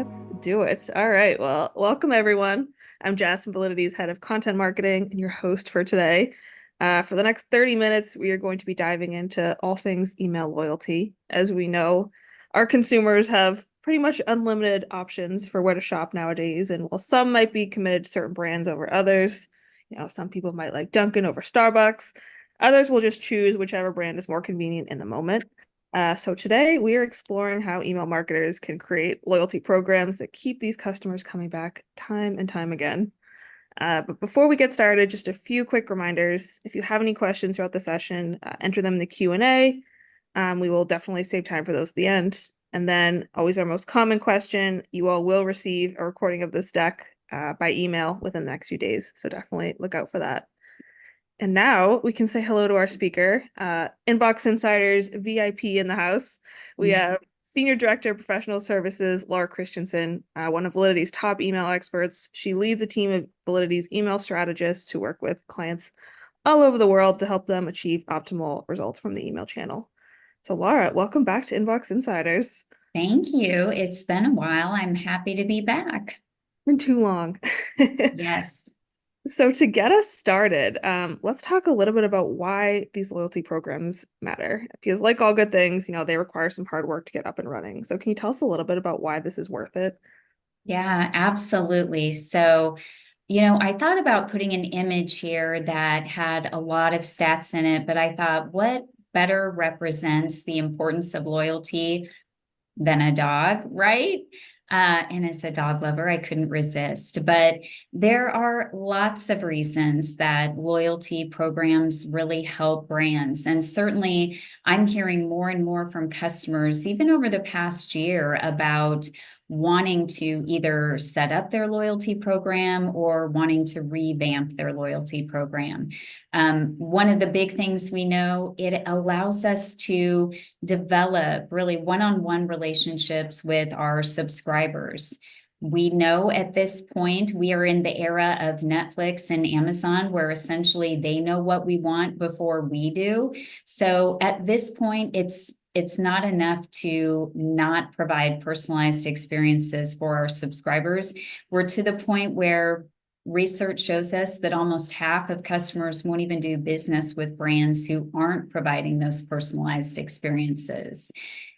Let's do it. All right. Well, welcome everyone. I'm Jess, Validity's head of content marketing and your host for today. For the next 30 minutes, we are going to be diving into all things email loyalty. As we know, our consumers have pretty much unlimited options for where to shop nowadays. And while some might be committed to certain brands over others, some people might like Dunkin' over Starbucks. Others will just choose whichever brand is more convenient in the moment. So today we are exploring how email marketers can create loyalty programs that keep these customers coming back time and time again. But before we get started, just a few quick reminders. If you have any questions throughout the session, enter them in the Q&A. We will definitely save time for those at the end. And then always our most common question, you all will receive a recording of this deck by email within the next few days. So definitely look out for that. And now we can say hello to our speaker, Inbox Insiders VIP in the house. We have Senior Director of Professional Services, Laura Christensen, one of Validity's top email experts. She leads a team of Validity's email strategists who work with clients all over the world to help them achieve optimal results from the email channel. So Laura, welcome back to Inbox Insiders. Thank you. It's been a while. I'm happy to be back. Been too long. Yes. So to get us started, let's talk a little bit about why these loyalty programs matter. Because like all good things, they require some hard work to get up and running. So can you tell us a little bit about why this is worth it? Yeah, absolutely. So, I thought about putting an image here that had a lot of stats in it, but I thought, what better represents the importance of loyalty than a dog, right? And as a dog lover, I couldn't resist. But there are lots of reasons that loyalty programs really help brands. And certainly, I'm hearing more and more from customers, even over the past year, about wanting to either set up their loyalty program or wanting to revamp their loyalty program. One of the big things we know, it allows us to develop really one-on-one relationships with our subscribers. We know at this point we are in the era of Netflix and Amazon, where essentially they know what we want before we do. So at this point, it's not enough to not provide personalized experiences for our subscribers. We're to the point where research shows us that almost half of customers won't even do business with brands who aren't providing those personalized experiences.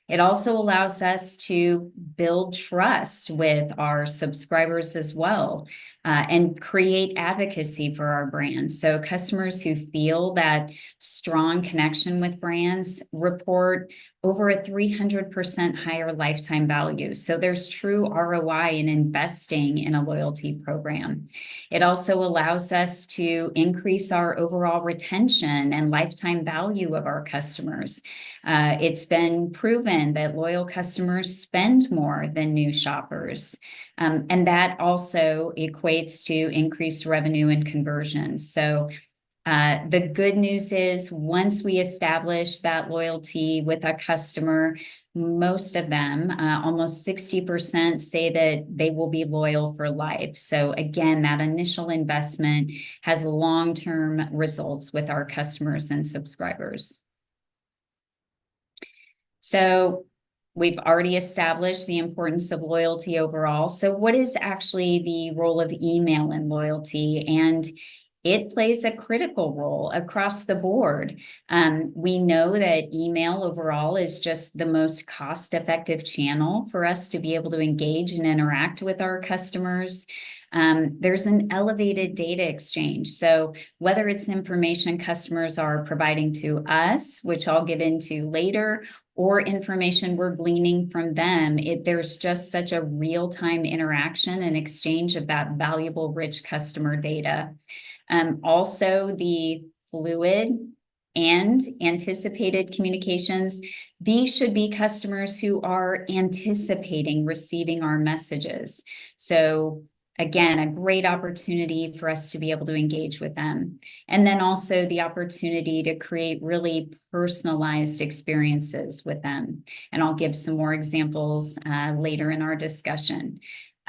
It also allows us to build trust with our subscribers as well, and create advocacy for our brand. So customers who feel that strong connection with brands report over a 300% higher lifetime value. So there's true ROI in investing in a loyalty program. It also allows us to increase our overall retention and lifetime value of our customers. It's been proven that loyal customers spend more than new shoppers. And that also equates to increased revenue and conversion. So the good news is once we establish that loyalty with a customer, most of them, almost 60%, say that they will be loyal for life. So again, that initial investment has long-term results with our customers and subscribers. So we've already established the importance of loyalty overall. So what is actually the role of email in loyalty? And it plays a critical role across the board. We know that email overall is just the most cost-effective channel for us to be able to engage and interact with our customers. There's an elevated data exchange. So whether it's information customers are providing to us, which I'll get into later, or information we're gleaning from them, there's just such a real-time interaction and exchange of that valuable, rich customer data. Also, the fluid and anticipated communications, these should be customers who are anticipating receiving our messages. So again, a great opportunity for us to be able to engage with them. And then also the opportunity to create really personalized experiences with them. And I'll give some more examples later in our discussion.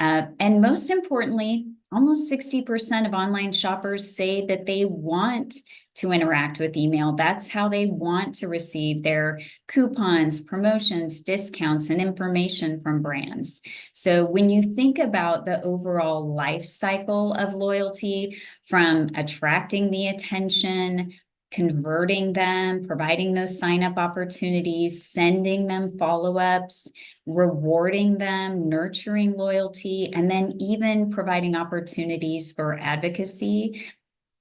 And most importantly, almost 60% of online shoppers say that they want to interact with email. That's how they want to receive their coupons, promotions, discounts, and information from brands. So when you think about the overall life cycle of loyalty, from attracting the attention, converting them, providing those sign-up opportunities, sending them follow-ups, rewarding them, nurturing loyalty, and then even providing opportunities for advocacy.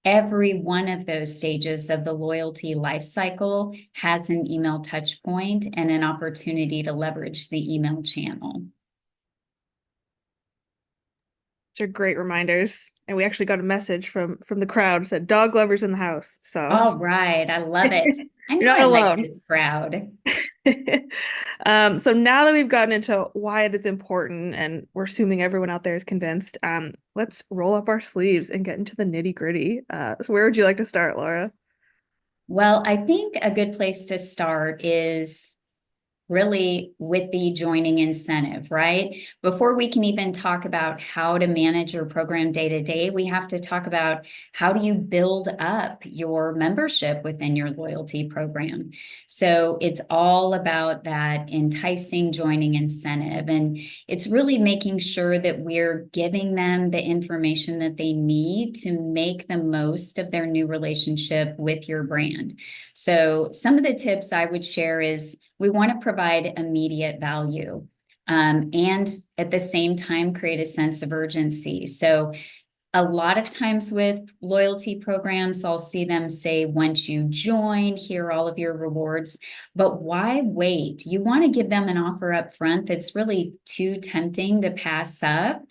Every one of those stages of the loyalty life cycle has an email touch point and an opportunity to leverage the email channel. Which are great reminders. And we actually got a message from the crowd that said dog lovers in the house. So All right, I love it. I you're knew not I liked alone. this crowd. So now that we've gotten into why it is important and we're assuming everyone out there is convinced, let's roll up our sleeves and get into the nitty-gritty. So where would you like to start, Laura? Well, I think a good place to start is really with the joining incentive, right? Before we can even talk about how to manage your program day to day, we have to talk about how do you build up your membership within your loyalty program. So it's all about that enticing joining incentive. And it's really making sure that we're giving them the information that they need to make the most of their new relationship with your brand. So some of the tips I would share is we want to provide immediate value, and at the same time create a sense of urgency. So a lot of times with loyalty programs, I'll see them say, once you join, here are all of your rewards. But why wait? You want to give them an offer up front that's really too tempting to pass up.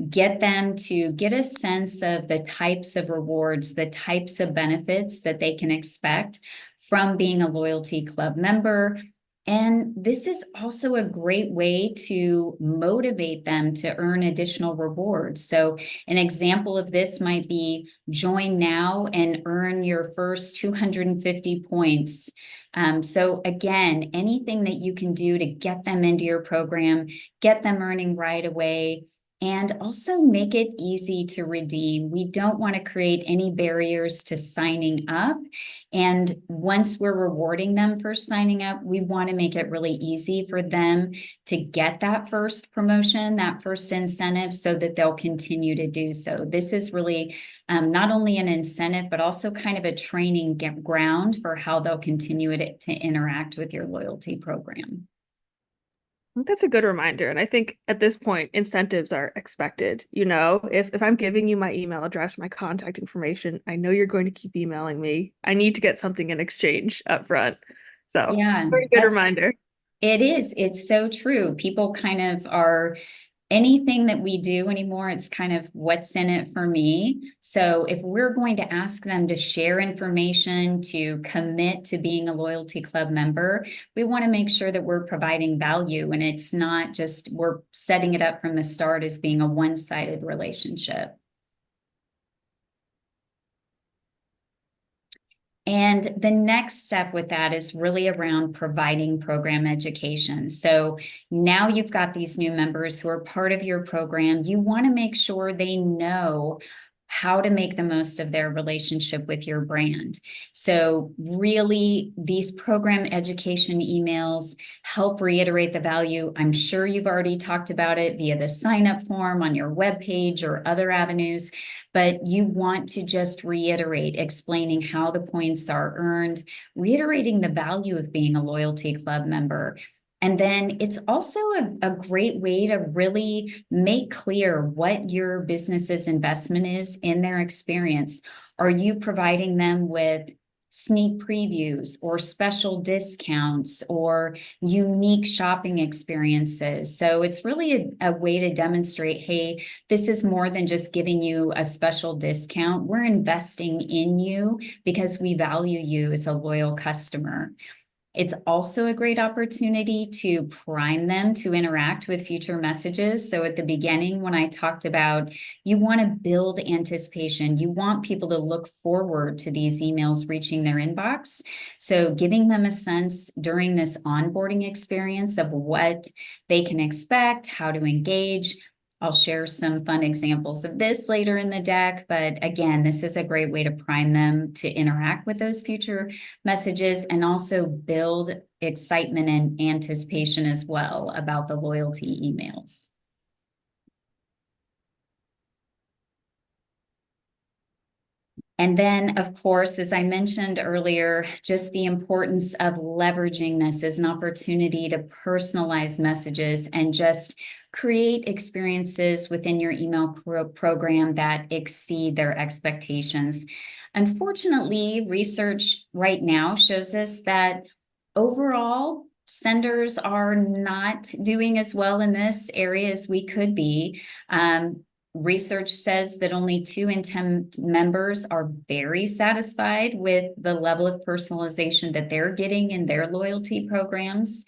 Get them to get a sense of the types of rewards, the types of benefits that they can expect from being a loyalty club member. And this is also a great way to motivate them to earn additional rewards. So an example of this might be join now and earn your first 250 points. So again, anything that you can do to get them into your program, get them earning right away, and also make it easy to redeem. We don't want to create any barriers to signing up. And once we're rewarding them for signing up, we want to make it really easy for them to get that first promotion, that first incentive, so that they'll continue to do so. This is really not only an incentive, but also kind of a training ground for how they'll continue to interact with your loyalty program. That's a good reminder. And I think at this point, incentives are expected. If I'm giving you my email address, my contact information, I know you're going to keep emailing me. I need to get something in exchange up front. So, Yeah, very good reminder. it is. It's so true. People kind of are anything that we do anymore, it's kind of what's in it for me. So if we're going to ask them to share information, to commit to being a loyalty club member, we want to make sure that we're providing value and it's not just we're setting it up from the start as being a one-sided relationship. And the next step with that is really around providing program education. So now you've got these new members who are part of your program. You want to make sure they know how to make the most of their relationship with your brand. So really, these program education emails help reiterate the value. I'm sure you've already talked about it via the sign-up form on your webpage or other avenues, but you want to just reiterate, explaining how the points are earned, reiterating the value of being a loyalty club member. And then it's also a great way to really make clear what your business's investment is in their experience. Are you providing them with sneak previews or special discounts or unique shopping experiences? So it's really a way to demonstrate, hey, this is more than just giving you a special discount. We're investing in you because we value you as a loyal customer. It's also a great opportunity to prime them to interact with future messages. So at the beginning, when I talked about you want to build anticipation, you want people to look forward to these emails reaching their inbox. So giving them a sense during this onboarding experience of what they can expect, how to engage, I'll share some fun examples of this later in the deck, but again, this is a great way to prime them to interact with those future messages and also build excitement and anticipation as well about the loyalty emails. And then, of course, as I mentioned earlier, just the importance of leveraging this as an opportunity to personalize messages and just create experiences within your email program that exceed their expectations. Unfortunately, research right now shows us that overall, senders are not doing as well in this area as we could be. Research says that only 2 in 10 members are very satisfied with the level of personalization that they're getting in their loyalty programs.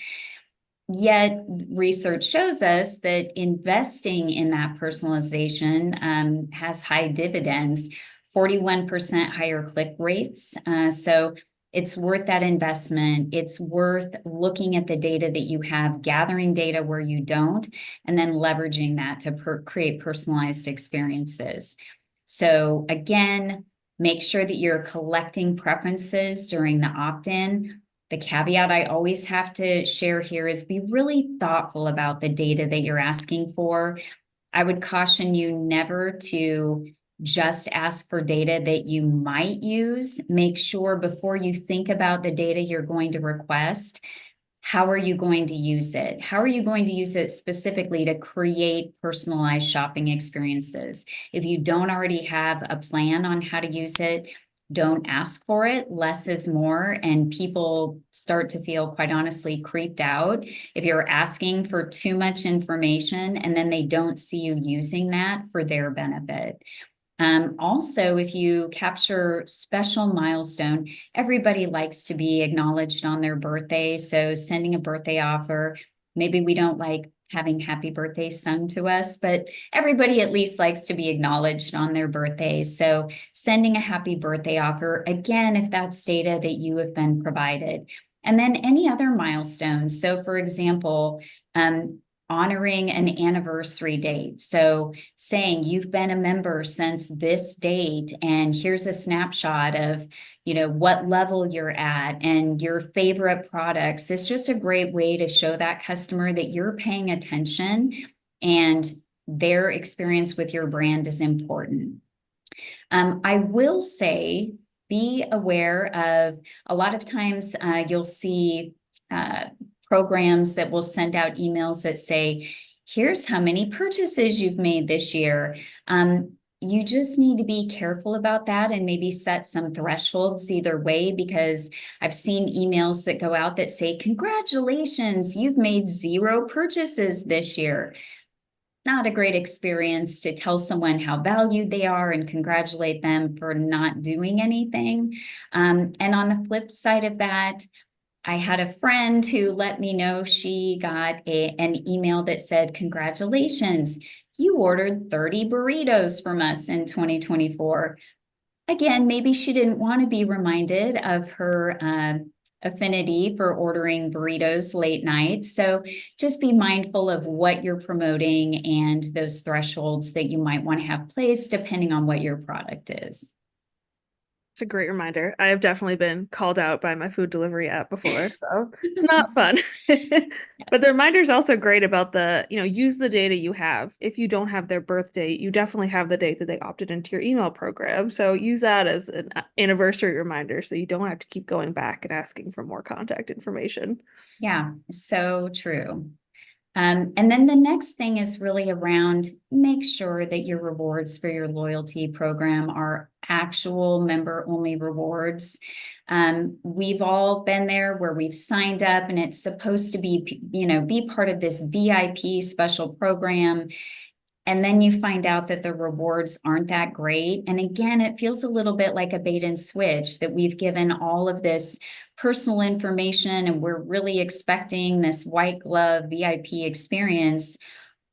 Yet research shows us that investing in that personalization has high dividends, 41% higher click rates. So it's worth that investment. It's worth looking at the data that you have, gathering data where you don't, and then leveraging that to create personalized experiences. So again, make sure that you're collecting preferences during the opt-in. The caveat I always have to share here is be really thoughtful about the data that you're asking for. I would caution you never to just ask for data that you might use. Make sure before you think about the data you're going to request, how are you going to use it? How are you going to use it specifically to create personalized shopping experiences? If you don't already have a plan on how to use it, don't ask for it. Less is more, and people start to feel, quite honestly, creeped out if you're asking for too much information and then they don't see you using that for their benefit. Also, if you capture special milestone, everybody likes to be acknowledged on their birthday. So sending a birthday offer, maybe we don't like having happy birthday sung to us, but everybody at least likes to be acknowledged on their birthdays. So sending a happy birthday offer, again, if that's data that you have been provided. And then any other milestones. So for example, honoring an anniversary date. So saying you've been a member since this date, and here's a snapshot of, what level you're at and your favorite products. It's just a great way to show that customer that you're paying attention and their experience with your brand is important. I will say, be aware of a lot of times you'll see programs that will send out emails that say, here's how many purchases you've made this year. You just need to be careful about that and maybe set some thresholds either way, because I've seen emails that go out that say, congratulations, you've made 0 purchases this year. Not a great experience to tell someone how valued they are and congratulate them for not doing anything. And on the flip side of that, I had a friend who let me know she got an email that said, congratulations, you ordered 30 burritos from us in 2024. Again, maybe she didn't want to be reminded of her affinity for ordering burritos late night. So just be mindful of what you're promoting and those thresholds that you might want to have placed depending on what your product is. It's a great reminder. I have definitely been called out by my food delivery app before, so it's not fun. But the reminder is also great about use the data you have. If you don't have their birth date, you definitely have the date that they opted into your email program. So use that as an anniversary reminder so you don't have to keep going back and asking for more contact information. Yeah, so true. And then the next thing is really around make sure that your rewards for your loyalty program are actual member-only rewards. We've all been there where we've signed up and it's supposed to be part of this VIP special program. And then you find out that the rewards aren't that great. And again, it feels a little bit like a bait and switch that we've given all of this personal information and we're really expecting this white glove VIP experience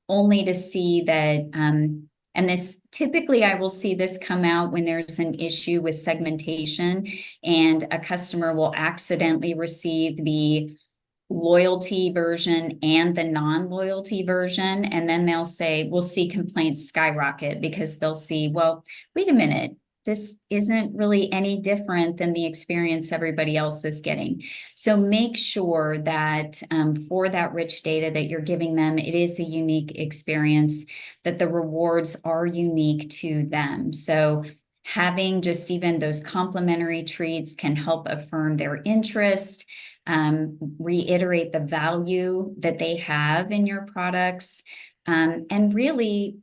only to see that, and this typically I will see this come out when there's an issue with segmentation and a customer will accidentally receive the loyalty version and the non-loyalty version. And then they'll say, we'll see complaints skyrocket because they'll see, well, wait a minute, this isn't really any different than the experience everybody else is getting. So make sure that for that rich data that you're giving them, it is a unique experience, that the rewards are unique to them. So having just even those complimentary treats can help affirm their interest, reiterate the value that they have in your products. And really,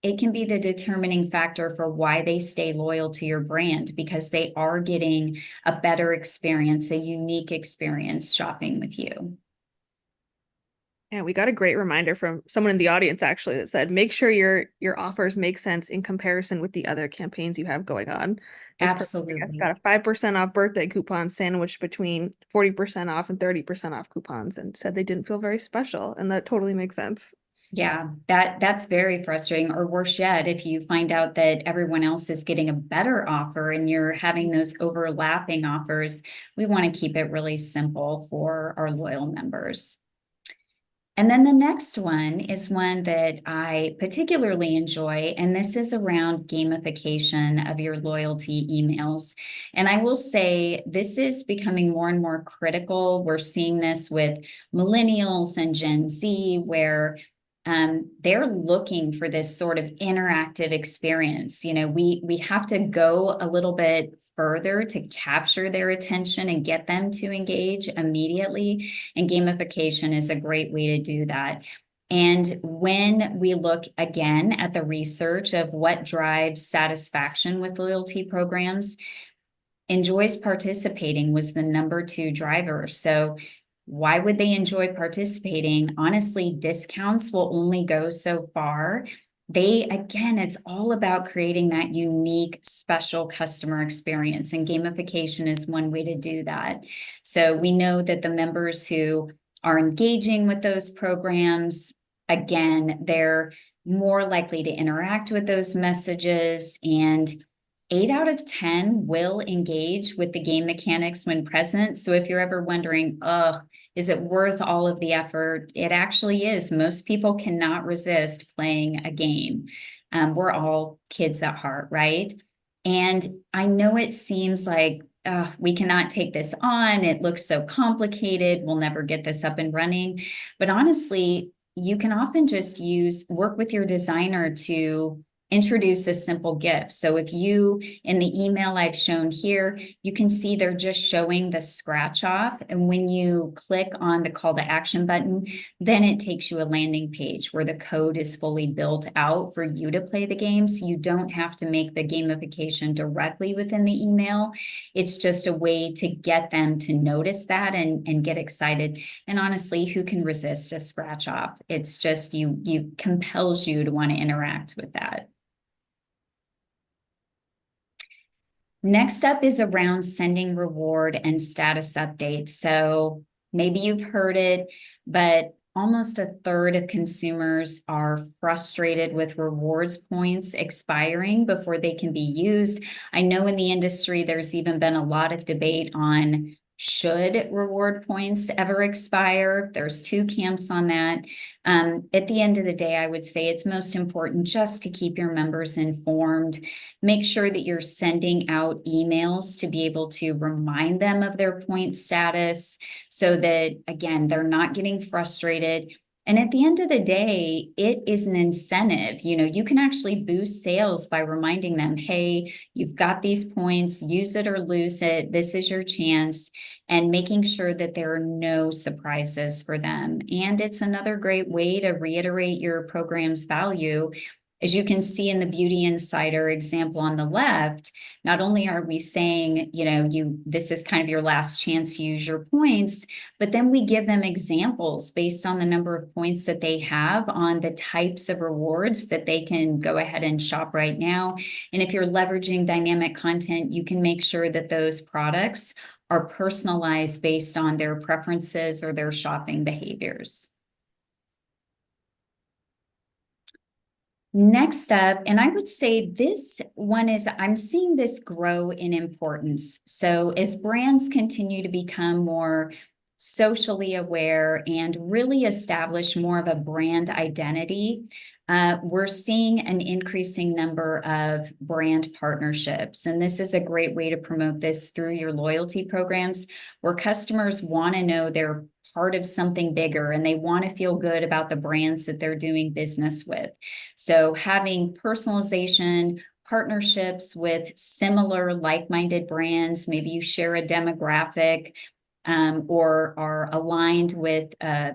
it can be the determining factor for why they stay loyal to your brand, because they are getting a better experience, a unique experience shopping with you. Yeah, we got a great reminder from someone in the audience actually that said, make sure your offers make sense in comparison with the other campaigns you have going on. This person, I guess, Absolutely. got a 5% off birthday coupon sandwiched between 40% off and 30% off coupons and said they didn't feel very special. And that totally makes sense. Yeah, that's very frustrating. Or worse yet, if you find out that everyone else is getting a better offer and you're having those overlapping offers, we want to keep it really simple for our loyal members. And then the next one is one that I particularly enjoy, and this is around gamification of your loyalty emails. And I will say this is becoming more and more critical. We're seeing this with millennials and Gen Z, where they're looking for this sort of interactive experience. You know, we have to go a little bit further to capture their attention and get them to engage immediately. And gamification is a great way to do that. And when we look again at the research of what drives satisfaction with loyalty programs, enjoys participating was the number 2 driver. So why would they enjoy participating? Honestly, discounts will only go so far. Again, it's all about creating that unique, special customer experience, and gamification is one way to do that. So we know that the members who are engaging with those programs, again, they're more likely to interact with those messages, and 8 out of 10 will engage with the game mechanics when present. So if you're ever wondering, oh, is it worth all of the effort? It actually is. Most people cannot resist playing a game. We're all kids at heart, right? And I know it seems like we cannot take this on. It looks so complicated. We'll never get this up and running. But honestly, you can often just work with your designer to introduce a simple gift. So if you, in the email I've shown here, you can see they're just showing the scratch off. And when you click on the call to action button, then it takes you a landing page where the code is fully built out for you to play the game. So you don't have to make the gamification directly within the email. It's just a way to get them to notice that and get excited. And honestly, who can resist a scratch off? It's just you compels you to want to interact with that. Next up is around sending reward and status updates. So maybe you've heard it, but almost a third of consumers are frustrated with rewards points expiring before they can be used. I know in the industry, there's even been a lot of debate on should reward points ever expire. There's 2 camps on that. At the end of the day, I would say it's most important just to keep your members informed. Make sure that you're sending out emails to be able to remind them of their point status so that, again, they're not getting frustrated. And at the end of the day, it is an incentive. You know, you can actually boost sales by reminding them, hey, you've got these points, use it or lose it. This is your chance, and making sure that there are no surprises for them. And it's another great way to reiterate your program's value. As you can see in the Beauty Insider example on the left, not only are we saying, you know, this is kind of your last chance to use your points, but then we give them examples based on the number of points that they have on the types of rewards that they can go ahead and shop right now. And if you're leveraging dynamic content, you can make sure that those products are personalized based on their preferences or their shopping behaviors. Next up, and I would say this one is, I'm seeing this grow in importance. So as brands continue to become more socially aware, and really establish more of a brand identity, we're seeing an increasing number of brand partnerships. And this is a great way to promote this through your loyalty programs, where customers want to know they're part of something bigger and they want to feel good about the brands that they're doing business with. So having personalization, partnerships with similar like-minded brands, maybe you share a demographic, or are aligned with a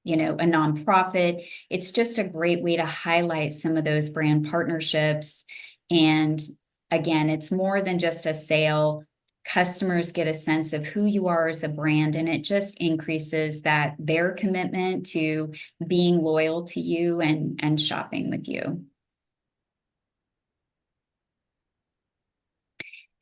nonprofit. It's just a great way to highlight some of those brand partnerships. And again, it's more than just a sale. Customers get a sense of who you are as a brand, and it just increases that their commitment to being loyal to you and shopping with you.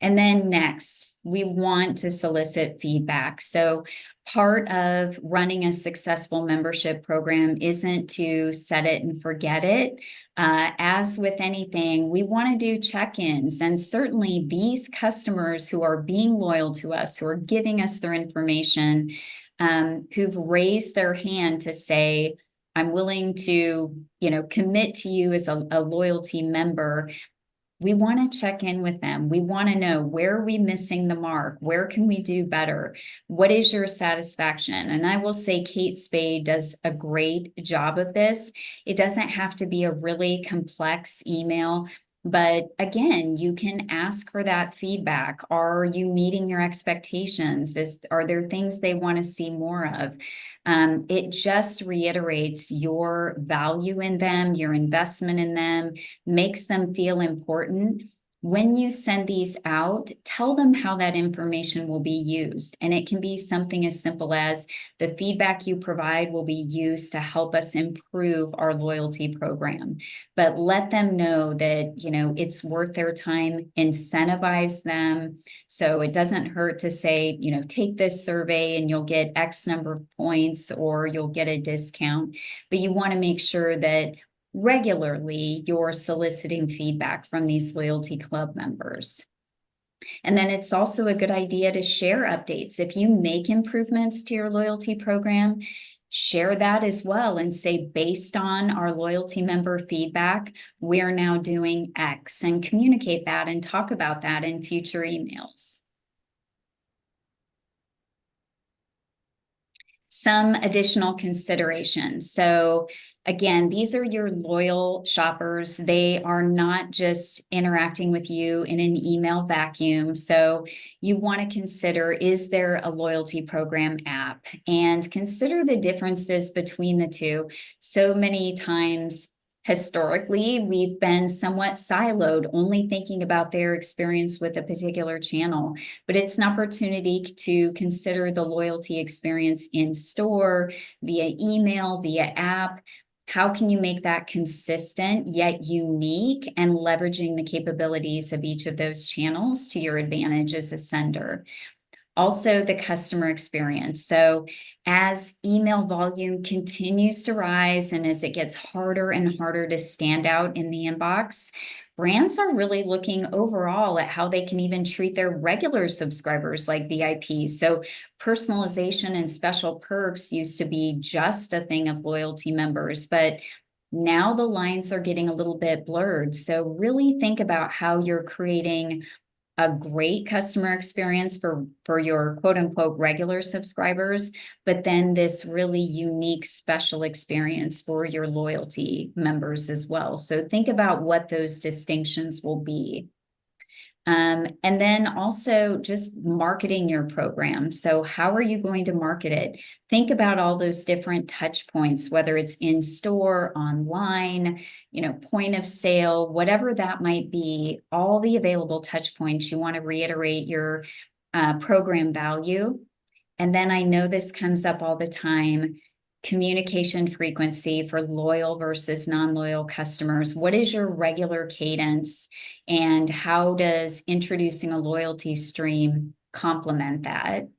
And then next, we want to solicit feedback. So part of running a successful membership program isn't to set it and forget it. As with anything, we want to do check-ins. And certainly these customers who are being loyal to us, who are giving us their information, who've raised their hand to say, I'm willing to, commit to you as a loyalty member. We want to check in with them. We want to know, where are we missing the mark? Where can we do better? What is your satisfaction? And I will say Kate Spade does a great job of this. It doesn't have to be a really complex email, but again, you can ask for that feedback. Are you meeting your expectations? Are there things they want to see more of? It just reiterates your value in them, your investment in them, makes them feel important. When you send these out, tell them how that information will be used. And it can be something as simple as, the feedback you provide will be used to help us improve our loyalty program. But let them know that, it's worth their time, incentivize them. So it doesn't hurt to say, take this survey and you'll get X number of points, or you'll get a discount. But you want to make sure that regularly you're soliciting feedback from these loyalty club members. And then it's also a good idea to share updates. If you make improvements to your loyalty program, share that as well and say, based on our loyalty member feedback, we're now doing X, and communicate that and talk about that in future emails. Some additional considerations. So again, these are your loyal shoppers. They are not just interacting with you in an email vacuum. So you want to consider, is there a loyalty program app? And consider the differences between the two. So many times, historically, we've been somewhat siloed, only thinking about their experience with a particular channel. But it's an opportunity to consider the loyalty experience in store, via email, via app. How can you make that consistent yet unique, and leveraging the capabilities of each of those channels to your advantage as a sender? Also, the customer experience. So as email volume continues to rise and as it gets harder and harder to stand out in the inbox, brands are really looking overall at how they can even treat their regular subscribers like VIPs. So personalization and special perks used to be just a thing of loyalty members, but now the lines are getting a little bit blurred. So really think about how you're creating a great customer experience for your quote unquote regular subscribers, but then this really unique special experience for your loyalty members as well. So think about what those distinctions will be. And then also just marketing your program. So how are you going to market it? Think about all those different touch points, whether it's in store, online, point of sale, whatever that might be, all the available touch points. You want to reiterate your program value. And then I know this comes up all the time, communication frequency for loyal versus non-loyal customers. What is your regular cadence, and how does introducing a loyalty stream complement that?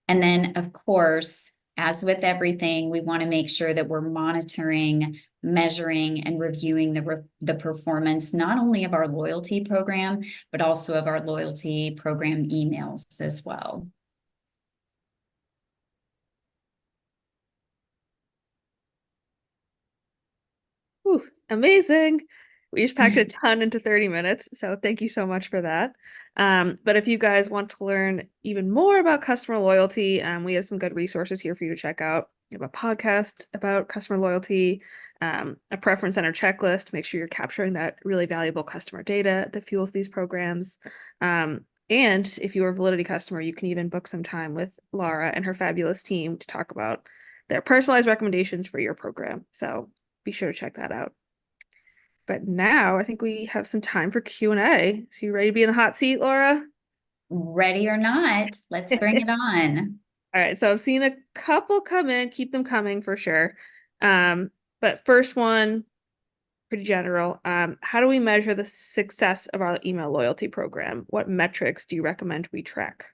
And then, of course, as with everything, we want to make sure that we're monitoring, measuring, and reviewing the performance, not only of our loyalty program, but also of our loyalty program emails as well. Whew, amazing. We just packed a ton into 30 minutes, so thank you so much for that. But if you guys want to learn even more about customer loyalty, we have some good resources here for you to check out. We have a podcast about customer loyalty, a preference center checklist. Make sure you're capturing that really valuable customer data that fuels these programs. And if you're a Validity customer, you can even book some time with Laura and her fabulous team to talk about their personalized recommendations for your program. So be sure to check that out. But now I think we have some time for Q&A. So you ready to be in the hot seat, Laura? Ready or not, let's All bring it on. right, so I've seen a couple come in, keep them coming for sure. But first one, pretty general. How do we measure the success of our email loyalty program? What metrics do you recommend we track?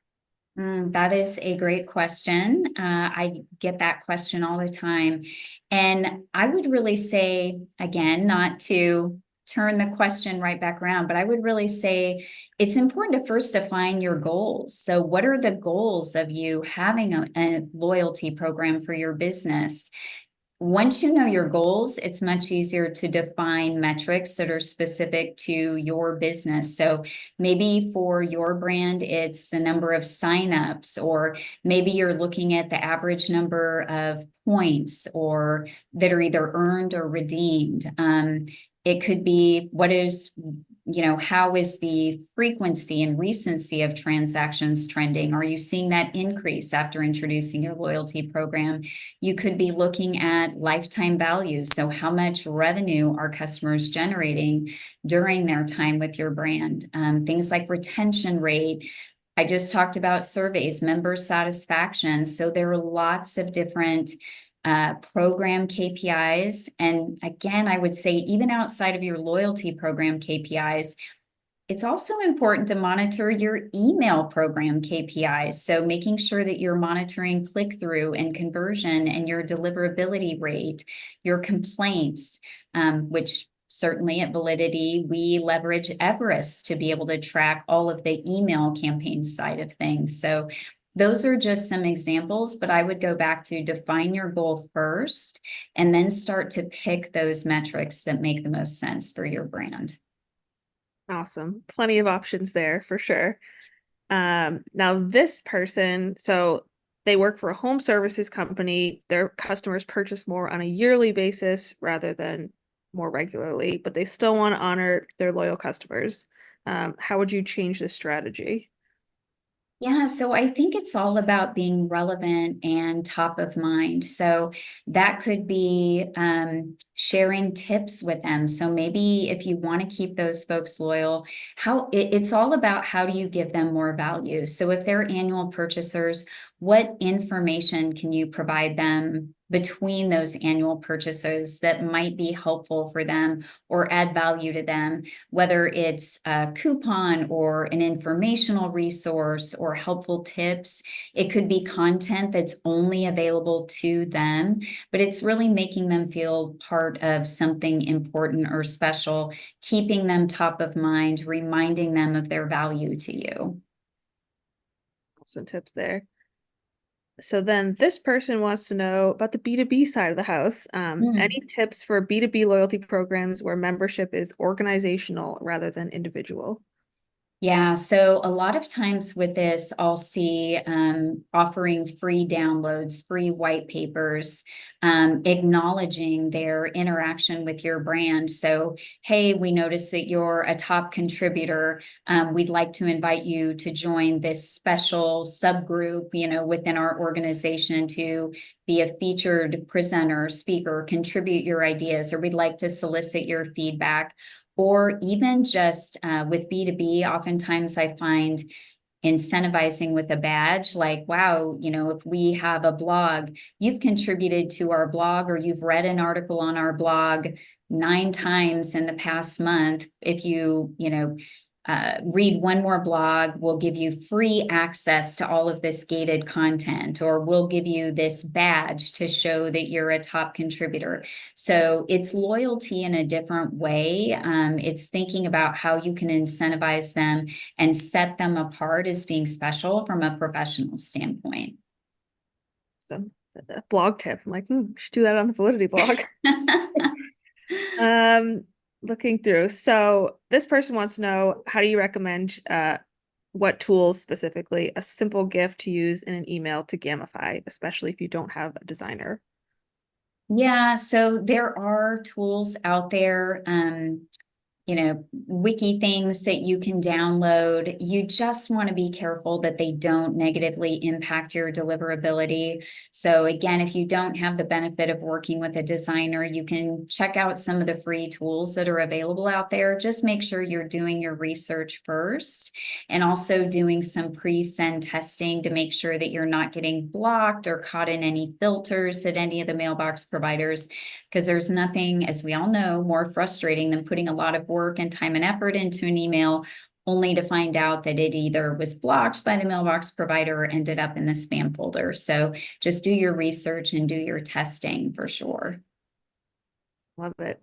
That is a great question. I get that question all the time. And I would really say, again, not to turn the question right back around, but I would really say it's important to first define your goals. So, what are the goals of you having a loyalty program for your business? Once you know your goals, it's much easier to define metrics that are specific to your business. So maybe for your brand, it's the number of signups, or maybe you're looking at the average number of points or that are either earned or redeemed. It could be how is the frequency and recency of transactions trending? Are you seeing that increase after introducing your loyalty program? You could be looking at lifetime value. So, how much revenue are customers generating during their time with your brand? Things like retention rate. I just talked about surveys, member satisfaction. So, there are lots of different program KPIs. And again, I would say, even outside of your loyalty program KPIs, it's also important to monitor your email program KPIs. So making sure that you're monitoring click-through and conversion and your deliverability rate, your complaints, which certainly at Validity, we leverage Everest to be able to track all of the email campaign side of things. So those are just some examples, but I would go back to define your goal first and then start to pick those metrics that make the most sense for your brand. Awesome. Plenty of options there for sure. Now this person, so they work for a home services company. Their customers purchase more on a yearly basis rather than more regularly, but they still want to honor their loyal customers. How would you change this strategy? Yeah, so I think it's all about being relevant and top of mind. So that could be sharing tips with them. So maybe if you want to keep those folks loyal, it's all about how do you give them more value. So if they're annual purchasers, what information can you provide them between those annual purchases that might be helpful for them or add value to them? Whether it's a coupon or an informational resource or helpful tips. It could be content that's only available to them, but it's really making them feel part of something important or special, keeping them top of mind, reminding them of their value to you. Some tips there. So then this person wants to know about the B2B side of the house. Any tips for B2B loyalty programs where membership is organizational rather than individual? Yeah, so a lot of times with this, I'll see offering free downloads, free white papers, acknowledging their interaction with your brand. So, hey, we notice that you're a top contributor. We'd like to invite you to join this special subgroup, within our organization to be a featured presenter, speaker, contribute your ideas, or we'd like to solicit your feedback. Or even just with B2B, oftentimes I find incentivizing with a badge like, wow, if we have a blog, you've contributed to our blog or you've read an article on our blog 9 times in the past month. If read one more blog, we'll give you free access to all of this gated content, or we'll give you this badge to show that you're a top contributor. So it's loyalty in a different way. It's thinking about how you can incentivize them and set them apart as being special from a professional standpoint. So a blog tip. I'm like, should do that on the Validity blog. Um, Looking through. So this person wants to know, how do you recommend what tools specifically a simple gift to use in an email to gamify, especially if you don't have a designer? Yeah, so there are tools out there. Wiki things that you can download. You just want to be careful that they don't negatively impact your deliverability. So, again, if you don't have the benefit of working with a designer, you can check out some of the free tools that are available out there. Just make sure you're doing your research first and also doing some pre-send testing to make sure that you're not getting blocked or caught in any filters at any of the mailbox providers, because there's nothing, as we all know, more frustrating than putting a lot of work and time and effort into an email only to find out that it either was blocked by the mailbox provider or ended up in the spam folder. So just do your research and do your testing for sure. Love it.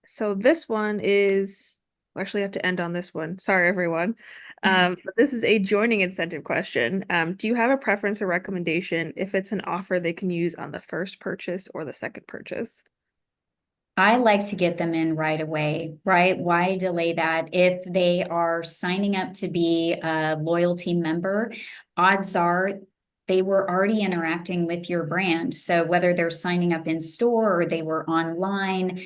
So this one is, we actually have to end on this one. Sorry, everyone. But this is a joining incentive question. Do you have a preference or recommendation if it's an offer they can use on the first purchase or the second purchase? I like to get them in right away, right? Why delay that? If they are signing up to be a loyalty member, odds are they were already interacting with your brand. So whether they're signing up in store or they were online,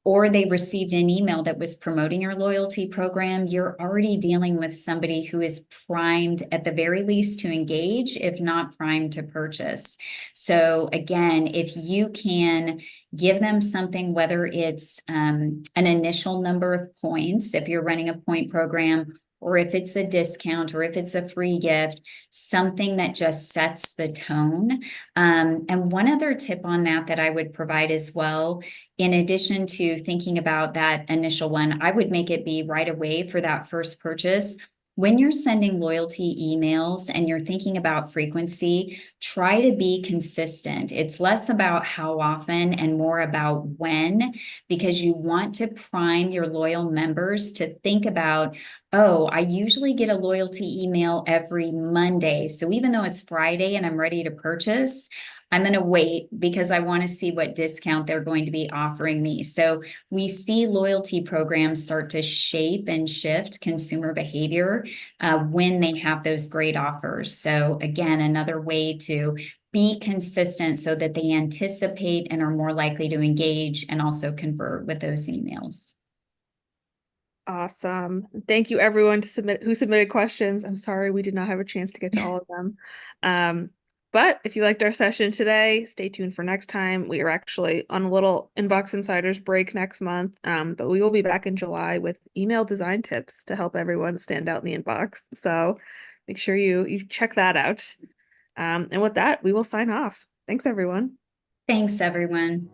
or they received an email that was promoting your loyalty program, you're already dealing with somebody who is primed at the very least to engage, if not primed to purchase. So, again, if you can give them something, whether it's an initial number of points, if you're running a point program, or if it's a discount, or if it's a free gift, something that just sets the tone. And one other tip on that I would provide as well, in addition to thinking about that initial one, I would make it be right away for that first purchase. When you're sending loyalty emails and you're thinking about frequency, try to be consistent. It's less about how often and more about when, because you want to prime your loyal members to think about, oh, I usually get a loyalty email every Monday. So even though it's Friday and I'm ready to purchase, I'm going to wait because I want to see what discount they're going to be offering me. So we see loyalty programs start to shape and shift consumer behavior when they have those great offers. So again, another way to be consistent so that they anticipate and are more likely to engage and also convert with those emails. Awesome. Thank you everyone who submitted questions. I'm sorry we did not have a chance to get to all of them. Um, but if you liked our session today, stay tuned for next time. We are actually on a little Inbox Insiders break next month, but we will be back in July with email design tips to help everyone stand out in the inbox. So make sure you check that out. And with that, we will sign off. Thanks, everyone. Thanks, everyone.